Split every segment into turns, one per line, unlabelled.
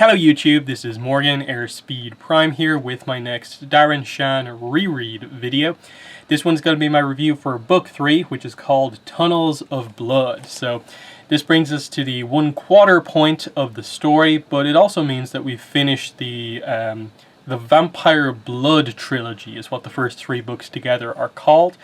Hello YouTube, this is Morgan Airspeed Prime here with my next Darren Shan reread video. This one's going to be my review for book 3, which is called Tunnels of Blood. So this brings us to the 1/4 point of the story, but it also means that we've finished the Vampire Blood trilogy is what the first 3 books together are called.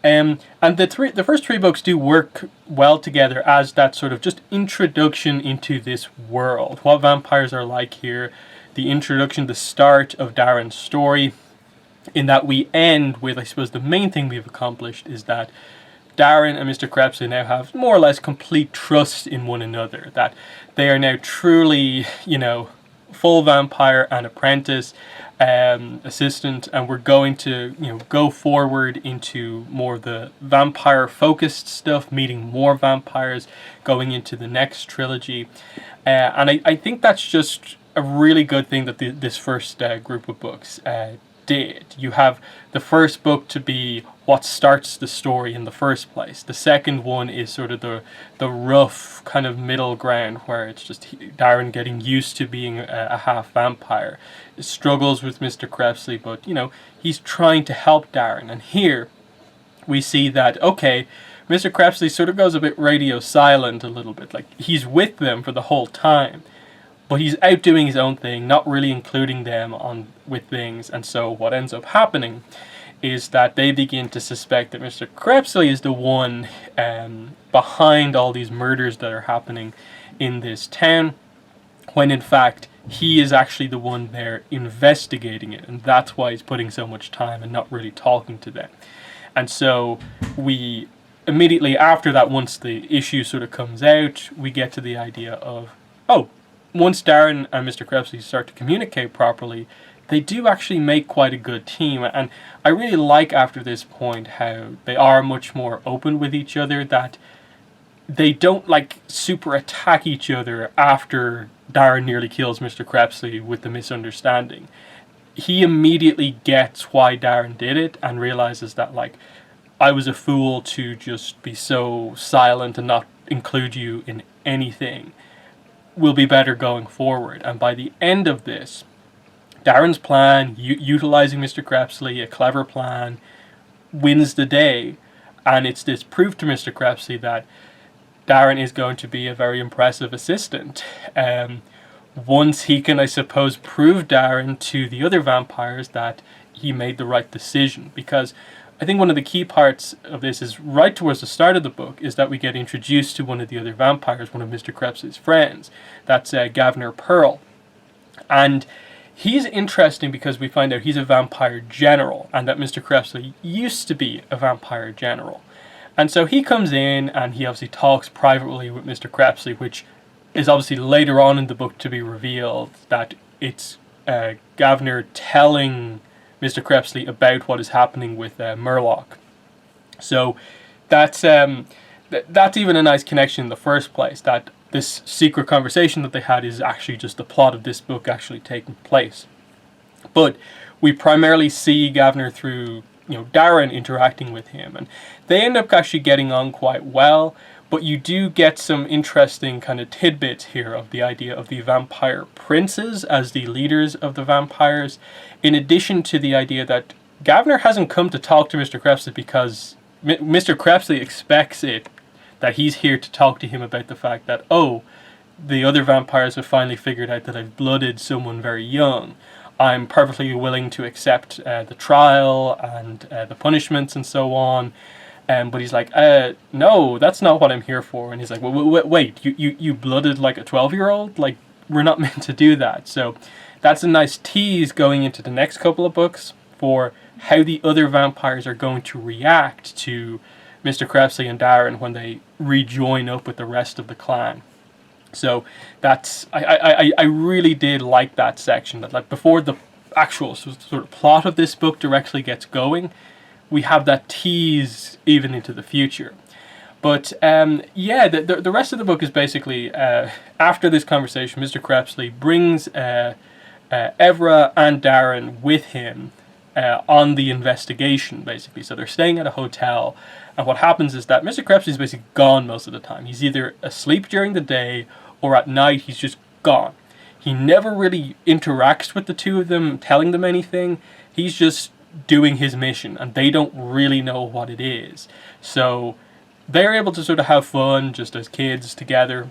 And the first 3 books do work well together as that sort of just introduction into this world, what vampires are like here, the introduction, the start of Darren's story, in that we end with, I suppose, the main thing we've accomplished is that Darren and Mr Crepsley now have more or less complete trust in one another, that they are now truly, full vampire and apprentice, assistant, and we're going to go forward into more of the vampire focused stuff, meeting more vampires, going into the next trilogy, and I think that's just a really good thing that this first group of books did. You have the first book to be what starts the story in the first place. The second one is sort of the rough kind of middle ground where it's just Darren getting used to being a half vampire. He struggles with Mr Crepsley, but he's trying to help Darren. And here we see that, okay, Mr Crepsley sort of goes a bit radio silent a little bit. Like, he's with them for the whole time, but he's out doing his own thing, not really including them with things. And so what ends up happening is that they begin to suspect that Mr Crepsley is the one behind all these murders that are happening in this town, when in fact he is actually the one there investigating it, and that's why he's putting so much time and not really talking to them. And so we immediately after that, once the issue sort of comes out, we get to the idea of, oh, once Darren and Mr Crepsley start to communicate properly, they do actually make quite a good team. And I really like after this point how they are much more open with each other, that they don't like super attack each other after Darren nearly kills Mr Crepsley with the misunderstanding. He immediately gets why Darren did it and realizes that, like, I was a fool to just be so silent and not include you in anything. Will be better going forward. And by the end of this, Darren's plan, utilizing Mr Crepsley, a clever plan, wins the day, and it's this proof to Mr Crepsley that Darren is going to be a very impressive assistant. Once he can, I suppose, prove Darren to the other vampires that he made the right decision, because I think one of the key parts of this is right towards the start of the book is that we get introduced to one of the other vampires, one of Mr Crepsley's friends. That's Governor Pearl. And he's interesting because we find out he's a vampire general, and that Mr Crepsley used to be a vampire general. And so he comes in and he obviously talks privately with Mr Crepsley, which is obviously later on in the book to be revealed that it's Governor telling Mr Crepsley about what is happening with Merlot. So that's even a nice connection in the first place, that this secret conversation that they had is actually just the plot of this book actually taking place. But we primarily see Governor through Darren interacting with him, and they end up actually getting on quite well. But you do get some interesting kind of tidbits here of the idea of the vampire princes as the leaders of the vampires, in addition to the idea that Governor hasn't come to talk to Mr Crepsley because Mr Crepsley expects it, that he's here to talk to him about the fact that, oh, the other vampires have finally figured out that I've blooded someone very young. I'm perfectly willing to accept the trial and the punishments and so on. But he's like, no, that's not what I'm here for. And he's like, wait, you blooded like a 12-year-old? Like, we're not meant to do that. So that's a nice tease going into the next couple of books for how the other vampires are going to react to Mr Crepsley and Darren when they rejoin up with the rest of the clan. So that's, I really did like that section, that like before the actual sort of plot of this book directly gets going, we have that tease even into the future. But yeah, the rest of the book is basically, after this conversation, Mr Crepsley brings Evra and Darren with him on the investigation, basically. So they're staying at a hotel, and what happens is that Mr Crepsley is basically gone most of the time. He's either asleep during the day, or at night he's just gone. he never really interacts with the two of them, telling them anything. He's just doing his mission, and they don't really know what it is. So they're able to sort of have fun just as kids together.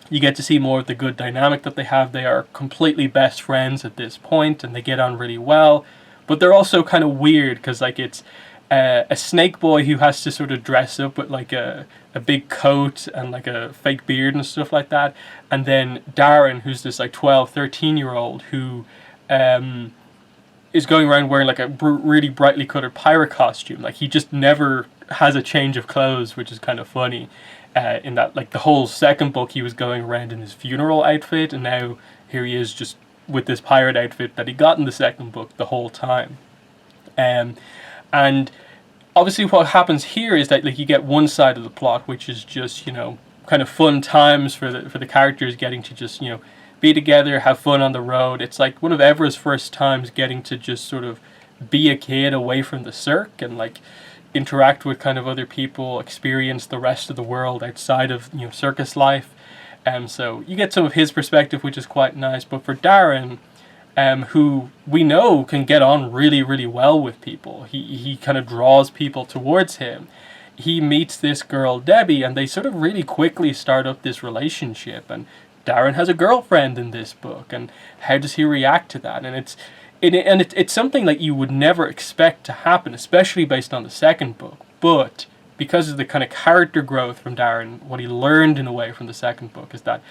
You get to see more of the good dynamic that they have. They are completely best friends at this point, and they get on really well. But they're also kind of weird, because like it's a snake boy who has to sort of dress up with like a big coat and like a fake beard and stuff like that. And then Darren, who's this like 12, 13-year-old who is going around wearing like a really brightly colored pirate costume. Like he just never has a change of clothes, which is kind of funny. In that, like, the whole second book he was going around in his funeral outfit, and now here he is just with this pirate outfit that he got in the second book the whole time. And obviously what happens here is that like you get one side of the plot, which is just, you know, kind of fun times for the characters getting to just, you know, be together, have fun on the road. It's like one of Evra's first times getting to just sort of be a kid away from the cirque and like interact with kind of other people, experience the rest of the world outside of, you know, circus life. So you get some of his perspective, which is quite nice. But for Darren, who we know can get on really, really well with people, he kind of draws people towards him. He meets this girl, Debbie, and they sort of really quickly start up this relationship. And Darren has a girlfriend in this book, and how does he react to that? And it's something that you would never expect to happen, especially based on the second book. But because of the kind of character growth from Darren, what he learned in a way from the second book is that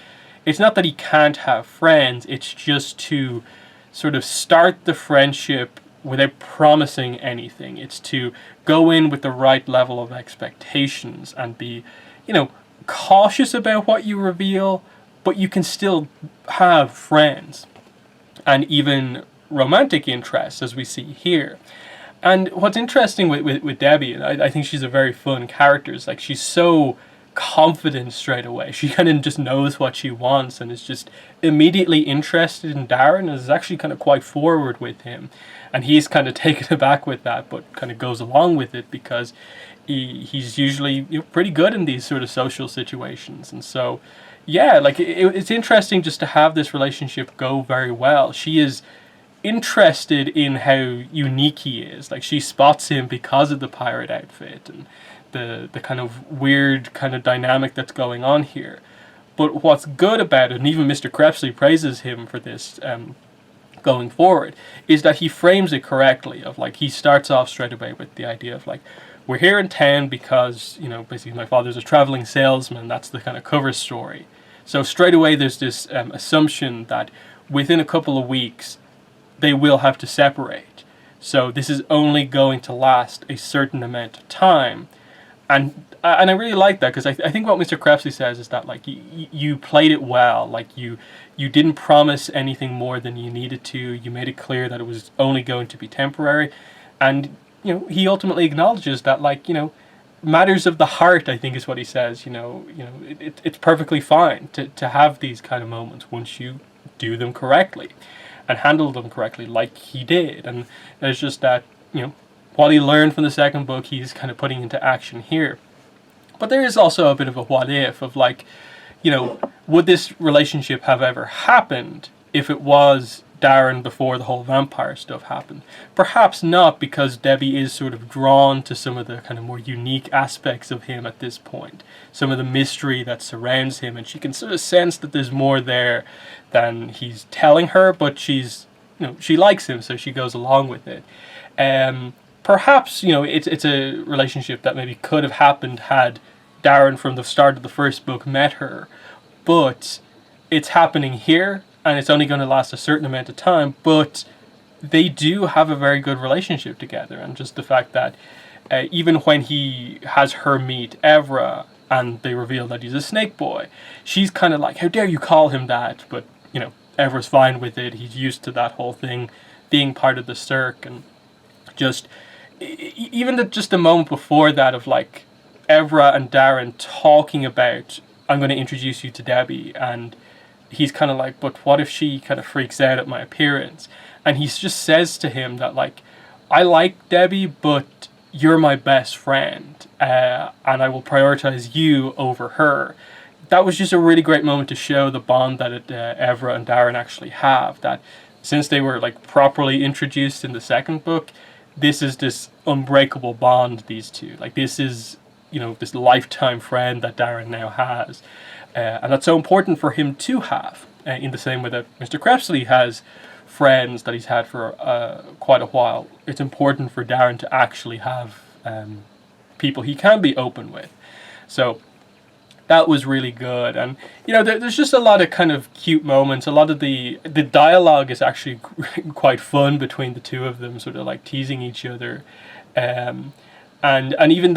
it's not that he can't have friends, it's just to sort of start the friendship without promising anything. It's to go in with the right level of expectations and be, you know, cautious about what you reveal, but you can still have friends and even romantic interests, as we see here. And what's interesting with Debbie, and I think she's a very fun character, is like she's so confident straight away. She kind of just knows what she wants and is just immediately interested in Darren, and is actually kind of quite forward with him. And he's kind of taken aback with that, but kind of goes along with it because he's usually, you know, pretty good in these sort of social situations. And so, yeah, like it's interesting just to have this relationship go very well. She is interested in how unique he is. Like she spots him because of the pirate outfit and the kind of weird kind of dynamic that's going on here. But what's good about it, and even Mr Crepsley praises him for this going forward, is that he frames it correctly. Of like, he starts off straight away with the idea of like, we're here in town because, you know, basically my father's a traveling salesman. That's the kind of cover story. So straight away there's this assumption that within a couple of weeks they will have to separate. So this is only going to last a certain amount of time. And I really like that, because I think what Mr. Crepsley says is that like you played it well. Like you didn't promise anything more than you needed to. You made it clear that it was only going to be temporary. And, you know, he ultimately acknowledges that, like, you know, matters of the heart, I think is what he says. It's perfectly fine to have these kind of moments once you do them correctly and handle them correctly, like he did. And it's just that, you know, what he learned from the second book, he's kind of putting into action here. But there is also a bit of a what if of like, you know, would this relationship have ever happened if it was Darren before the whole vampire stuff happened? Perhaps not, because Debbie is sort of drawn to some of the kind of more unique aspects of him at this point, some of the mystery that surrounds him, and she can sort of sense that there's more there than he's telling her, but she's, you know, she likes him, so she goes along with it. Perhaps, you know, it's a relationship that maybe could have happened had Darren from the start of the first book met her, but it's happening here, and it's only going to last a certain amount of time, but they do have a very good relationship together. And just the fact that even when he has her meet Evra and they reveal that he's a snake boy, she's kind of like, how dare you call him that? But, you know, Evra's fine with it. He's used to that whole thing being part of the cirque. And just even just the moment before that of like Evra and Darren talking about, I'm going to introduce you to Debbie, and he's kind of like, but what if she kind of freaks out at my appearance? And he just says to him that like, I like Debbie, but you're my best friend, and I will prioritize you over her. that was just a really great moment to show the bond that Evra and Darren actually have. That since they were like properly introduced in the second book, this is this unbreakable bond, these two. Like this is, you know, this lifetime friend that Darren now has. And that's so important for him to have, in the same way that Mr. Crepsley has friends that he's had for quite a while. It's important for Darren to actually have people he can be open with. So that was really good. And, you know, there's just a lot of kind of cute moments. A lot of the dialogue is actually quite fun between the two of them, sort of like teasing each other. And even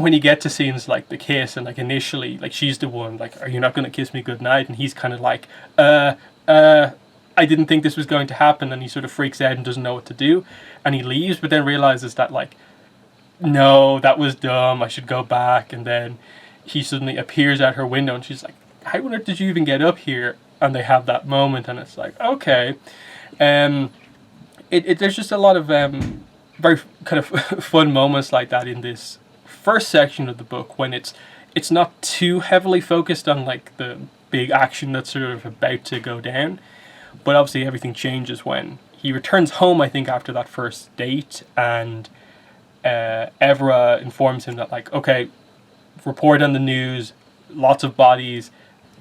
when you get to scenes like the kiss, and like initially, like she's the one like, are you not going to kiss me goodnight? And he's kind of like, I didn't think this was going to happen. And he sort of freaks out and doesn't know what to do. And he leaves, but then realizes that like, no, that was dumb. I should go back. And then he suddenly appears at her window and she's like, how on earth did you even get up here? And they have that moment and it's like, okay. There's just a lot of very kind of fun moments like that in this first section of the book, when it's not too heavily focused on like the big action that's sort of about to go down. But obviously everything changes when he returns home, I think, after that first date, and Evra informs him that like, okay, report on the news, lots of bodies,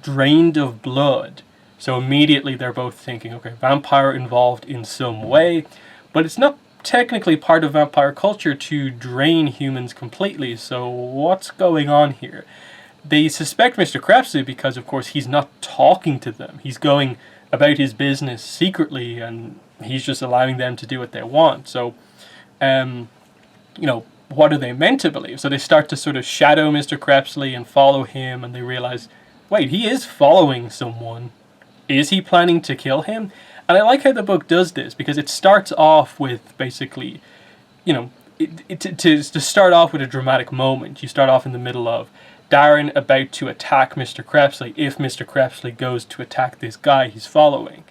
drained of blood. So immediately they're both thinking, okay, vampire involved in some way, but it's not technically part of vampire culture to drain humans completely, so what's going on here? They suspect Mr. Crepsley because, of course, he's not talking to them. He's going about his business secretly, and he's just allowing them to do what they want. So, you know, what are they meant to believe? So they start to sort of shadow Mr. Crepsley and follow him, and they realize, wait, he is following someone. Is he planning to kill him? And I like how the book does this, because it starts off with basically, you know, to start off with a dramatic moment. You start off in the middle of Darren about to attack Mr. Crepsley if Mr. Crepsley goes to attack this guy he's following.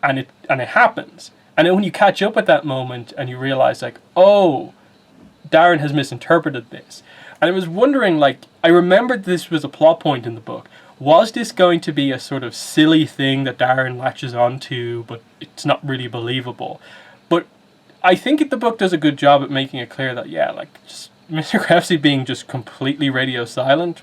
And it happens. And then when you catch up at that moment and you realize like, oh, Darren has misinterpreted this. And I was wondering, like, I remembered this was a plot point in the book. Was this going to be a sort of silly thing that Darren latches onto, but it's not really believable? But I think the book does a good job at making it clear that, yeah, like, just Mr. Crepsley being just completely radio silent.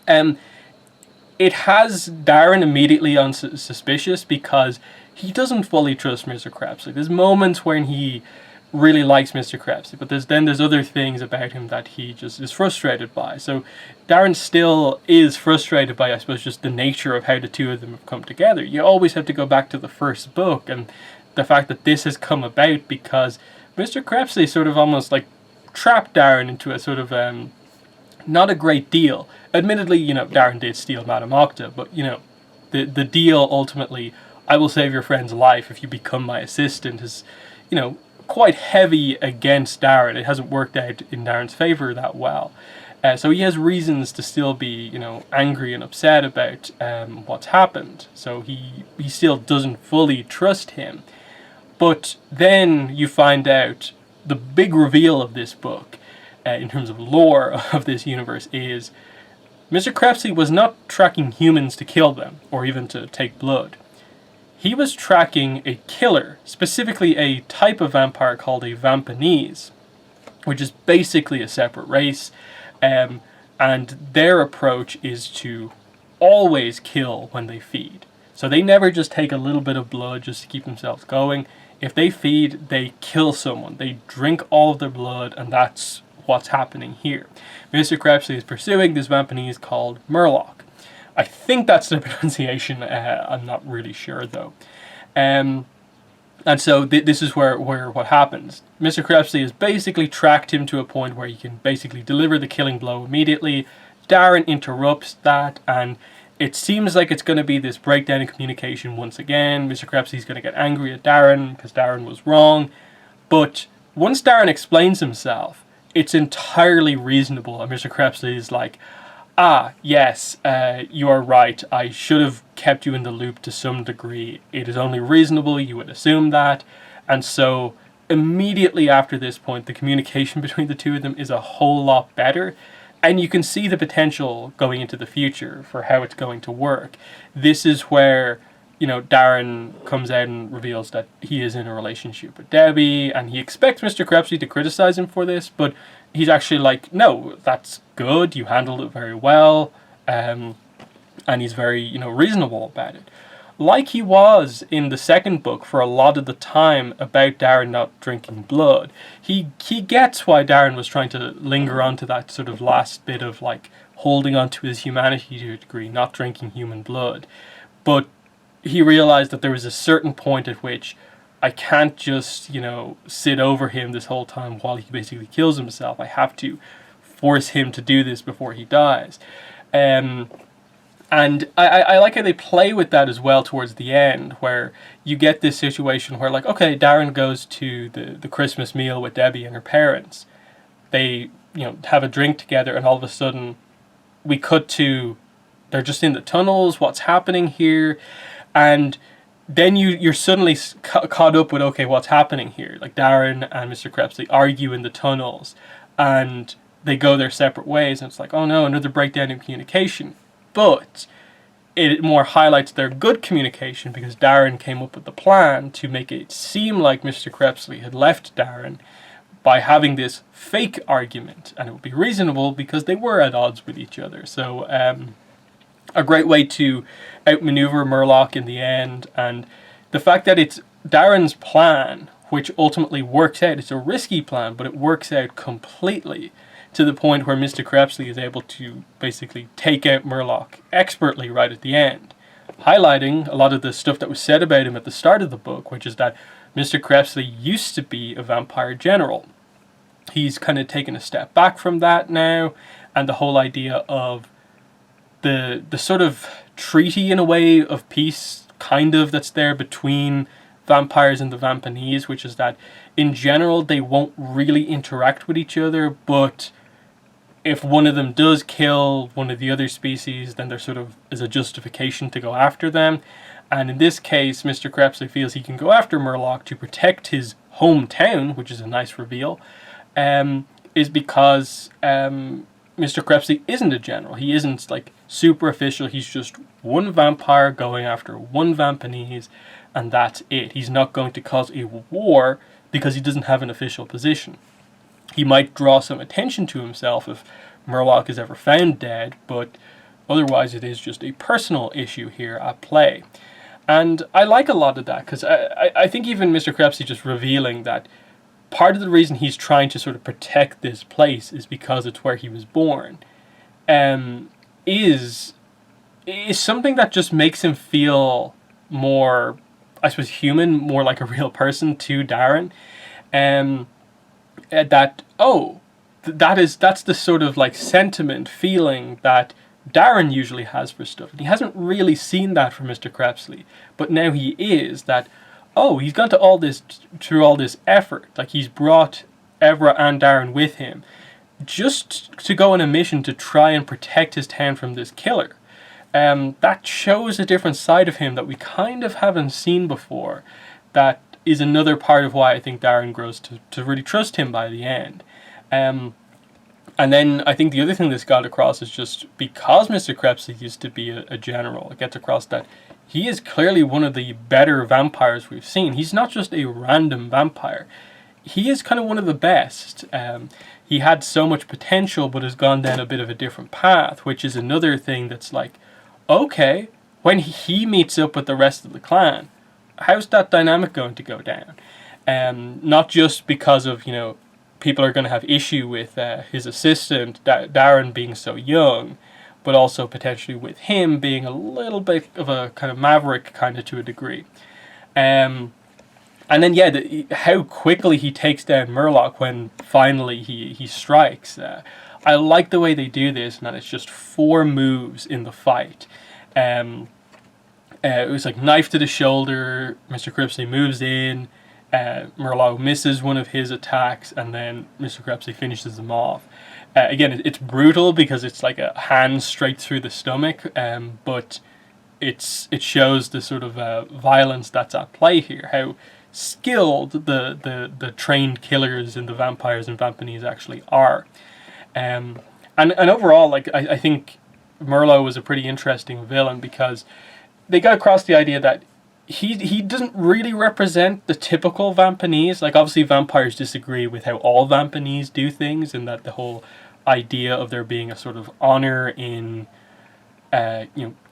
It has Darren immediately suspicious because he doesn't fully trust Mr. Crepsley. There's moments when he really likes Mr. Crepsley, but there's other things about him that he just is frustrated by. So Darren still is frustrated by, I suppose, just the nature of how the two of them have come together. You always have to go back to the first book and the fact that this has come about because Mr. Crepsley sort of almost like trapped Darren into a sort of not a great deal. Admittedly, you know, Darren did steal Madame Octa, but you know, the deal ultimately, I will save your friend's life if you become my assistant, is, you know, quite heavy against Darren. It hasn't worked out in Darren's favor that well. So he has reasons to still be, you know, angry and upset about what's happened. So he still doesn't fully trust him. But then you find out the big reveal of this book, in terms of lore of this universe, is Mr. Crepsley was not tracking humans to kill them, or even to take blood. He was tracking a killer, specifically a type of vampire called a Vampanese, which is basically a separate race, and their approach is to always kill when they feed. So they never just take a little bit of blood just to keep themselves going. If they feed, they kill someone. They drink all of their blood, and that's what's happening here. Mr. Crepsley is pursuing this Vampanese called Merlot. I think that's the pronunciation. I'm not really sure though. And so this is where what happens. Mr. Crepsley has basically tracked him to a point where he can basically deliver the killing blow immediately. Darren interrupts that, and it seems like it's going to be this breakdown in communication once again. Mr. Crepsley's going to get angry at Darren because Darren was wrong. But once Darren explains himself, it's entirely reasonable, and Mr. Crepsley is like, yes, you are right. I should have kept you in the loop to some degree. It is only reasonable you would assume that. And so immediately after this point, the communication between the two of them is a whole lot better. And you can see the potential going into the future for how it's going to work. This is where, you know, Darren comes out and reveals that he is in a relationship with Debbie, and he expects Mr. Crepsley to criticize him for this, but he's actually like, no, that's good, you handled it very well, and he's very, you know, reasonable about it. Like he was in the second book for a lot of the time about Darren not drinking blood. He gets why Darren was trying to linger on to that sort of last bit of like holding on to his humanity to a degree, not drinking human blood. But he realized that there was a certain point at which I can't just, you know, sit over him this whole time while he basically kills himself. I have to force him to do this before he dies. And I like how they play with that as well towards the end, where you get this situation where, like, okay, Darren goes to the Christmas meal with Debbie and her parents. They, you know, have a drink together, and all of a sudden we cut to, they're just in the tunnels, what's happening here? And then you're suddenly caught up with, okay, what's happening here? Like, Darren and Mr. Crepsley argue in the tunnels, and they go their separate ways, and it's like, oh no, another breakdown in communication. But it more highlights their good communication, because Darren came up with the plan to make it seem like Mr. Crepsley had left Darren by having this fake argument, and it would be reasonable because they were at odds with each other. So a great way to outmaneuver Merlot in the end, and the fact that it's Darren's plan which ultimately works out. It's a risky plan, but it works out completely, to the point where Mr. Crepsley is able to basically take out Merlot expertly right at the end, highlighting a lot of the stuff that was said about him at the start of the book, which is that Mr. Crepsley used to be a vampire general. He's kind of taken a step back from that now, and the whole idea of the sort of treaty, in a way, of peace, kind of, that's there between vampires and the Vampanese, which is that in general they won't really interact with each other, but if one of them does kill one of the other species, then there sort of is a justification to go after them. And in this case, Mr. Crepsley feels he can go after Merlot to protect his hometown, which is a nice reveal, is because Mr. Crepsley isn't a general. He isn't like super official. He's just one vampire going after one Vampanese, and that's it. He's not going to cause a war because he doesn't have an official position. He might draw some attention to himself if Merlot is ever found dead, but otherwise it is just a personal issue here at play. And I like a lot of that, because I think even Mr. Crepsley just revealing that part of the reason he's trying to sort of protect this place is because it's where he was born, is something that just makes him feel more, I suppose, human, more like a real person to Darren. That's the sort of like sentiment, feeling that Darren usually has for stuff. And he hasn't really seen that from Mr. Crepsley, but now he is, that, he's gone to through all this effort. Like, he's brought Evra and Darren with him just to go on a mission to try and protect his town from this killer. That shows a different side of him that we kind of haven't seen before. That is another part of why I think Darren grows to really trust him by the end. And then I think the other thing that's got across is just because Mr. Crepsley used to be a general, it gets across that he is clearly one of the better vampires we've seen. He's not just a random vampire. He is kind of one of the best. He had so much potential, but has gone down a bit of a different path, which is another thing that's like, okay, when he meets up with the rest of the clan, how's that dynamic going to go down? Not just because of, people are going to have issue with his assistant, Darren, being so young, but also potentially with him being a little bit of a kind of maverick, kind of, to a degree. And then, how quickly he takes down Merlot when finally he strikes. I like the way they do this, and that it's just 4 moves in the fight. It was like knife to the shoulder, Mr. Crepsley moves in, Merlot misses one of his attacks, and then Mr. Crepsley finishes them off. Again, it's brutal because it's like a hand straight through the stomach, but it shows the sort of violence that's at play here, how skilled the trained killers in the vampires and Vampanese actually are. And and overall, like I think Merlot was a pretty interesting villain because they got across the idea that he doesn't really represent the typical Vampanese. Like, obviously vampires disagree with how all Vampanese do things, and that the whole idea of there being a sort of honor in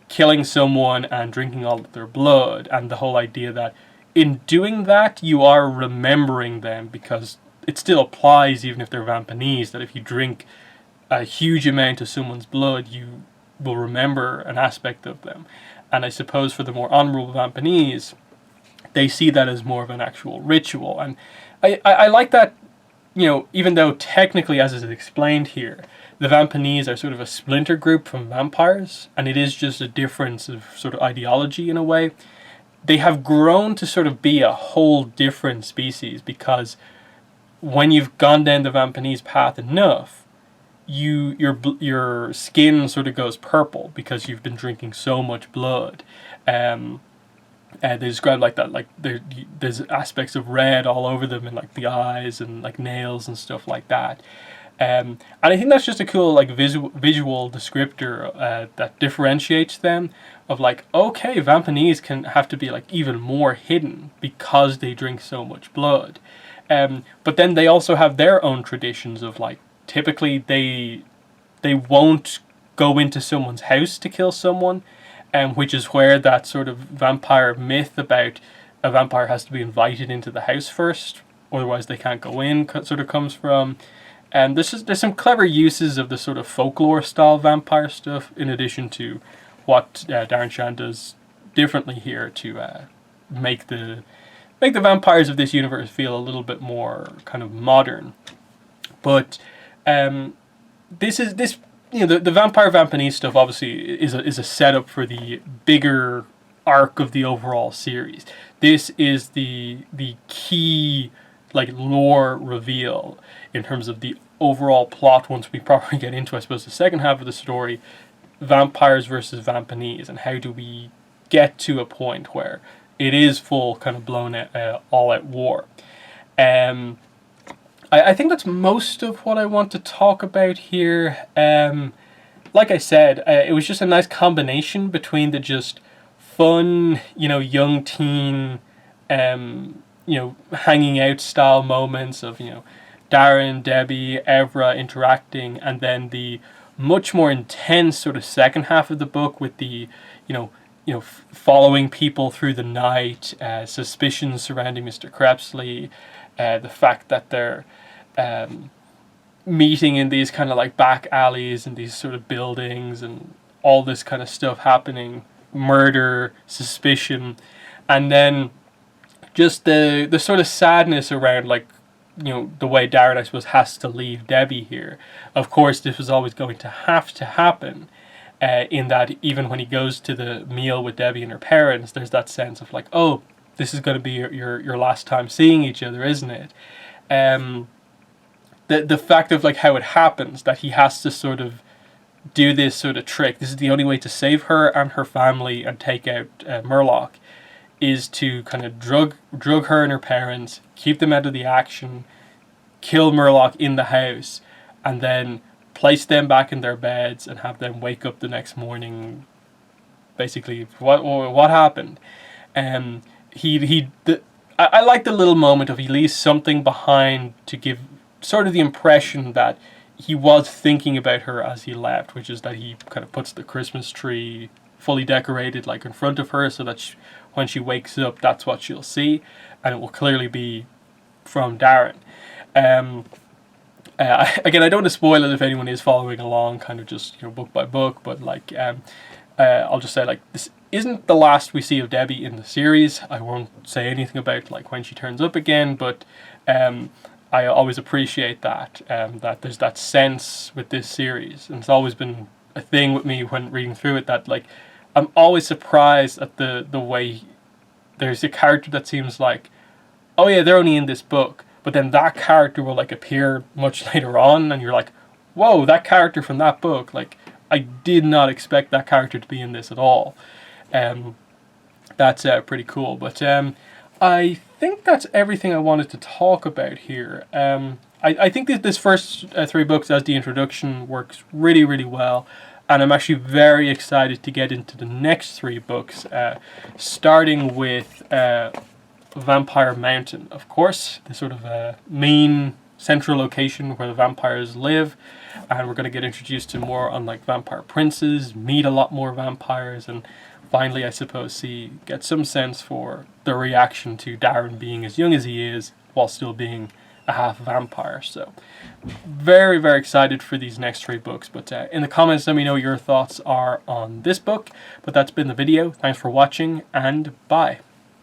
killing someone and drinking all of their blood, and the whole idea that in doing that you are remembering them, because it still applies even if they're Vampanese, that if you drink a huge amount of someone's blood, you will remember an aspect of them. And I suppose for the more honourable Vampanese, they see that as more of an actual ritual. And I like that, even though technically, as is explained here, the Vampanese are sort of a splinter group from vampires, and it is just a difference of sort of ideology in a way. They have grown to sort of be a whole different species, because when you've gone down the Vampanese path enough, your skin sort of goes purple because you've been drinking so much blood. They describe like that, like there's aspects of red all over them, and like the eyes and like nails and stuff like that. And I think that's just a cool like visual descriptor that differentiates them. Of like, okay, Vampanese can have to be like even more hidden because they drink so much blood. But then they also have their own traditions of like, typically they won't go into someone's house to kill someone, which is where that sort of vampire myth about a vampire has to be invited into the house first, otherwise they can't go in, sort of comes from. And there's some clever uses of the sort of folklore style vampire stuff, in addition to what Darren Shan does differently here to make the vampires of this universe feel a little bit more kind of modern. But the vampire Vampanese stuff obviously is a setup for the bigger arc of the overall series. This is the key like lore reveal in terms of the overall plot once we properly get into, I suppose, the second half of the story, vampires versus Vampanese, and how do we get to a point where it is full kind of blown all out war. I think that's most of what I want to talk about here. Like I said, it was just a nice combination between the just fun, young teen, hanging out style moments of, Darren, Debbie, Evra interacting, and then the much more intense sort of second half of the book with the, following people through the night, suspicions surrounding Mr Crepsley, the fact that they're meeting in these kind of like back alleys and these sort of buildings and all this kind of stuff happening, murder, suspicion, and then just the sort of sadness around like, the way Darren, I suppose, has to leave Debbie here. Of course, this was always going to happen, in that even when he goes to the meal with Debbie and her parents, there's that sense of like, oh, this is going to be your last time seeing each other, isn't it? The fact of like how it happens, that he has to sort of do this sort of trick. This is the only way to save her and her family and take out Merlot, is to kind of drug her and her parents, keep them out of the action, kill Merlot in the house, and then place them back in their beds and have them wake up the next morning. Basically, what happened? I like the little moment of he leaves something behind to give sort of the impression that he was thinking about her as he left, which is that he kind of puts the Christmas tree fully decorated like in front of her, so that when she wakes up, that's what she'll see, and it will clearly be from Darren. Again, I don't want to spoil it if anyone is following along, kind of just book by book, but like I'll just say like this isn't the last we see of Debbie in the series. I won't say anything about like when she turns up again, but I always appreciate that that there's that sense with this series, and it's always been a thing with me when reading through it that like I'm always surprised at the way there's a character that seems like, oh yeah, they're only in this book, but then that character will like appear much later on, and you're like, whoa, that character from that book, like I did not expect that character to be in this at all. That's pretty cool. But I think that's everything I wanted to talk about here. I think that this first 3 books as the introduction works really, really well. And I'm actually very excited to get into the next 3 books, starting with Vampire Mountain, of course, the sort of main central location where the vampires live. And we're going to get introduced to more on like vampire princes, meet a lot more vampires, and finally, I suppose, get some sense for the reaction to Darren being as young as he is while still being a half vampire. So very, very excited for these next 3 books. But in the comments, let me know your thoughts are on this book. But that's been the video. Thanks for watching, and bye.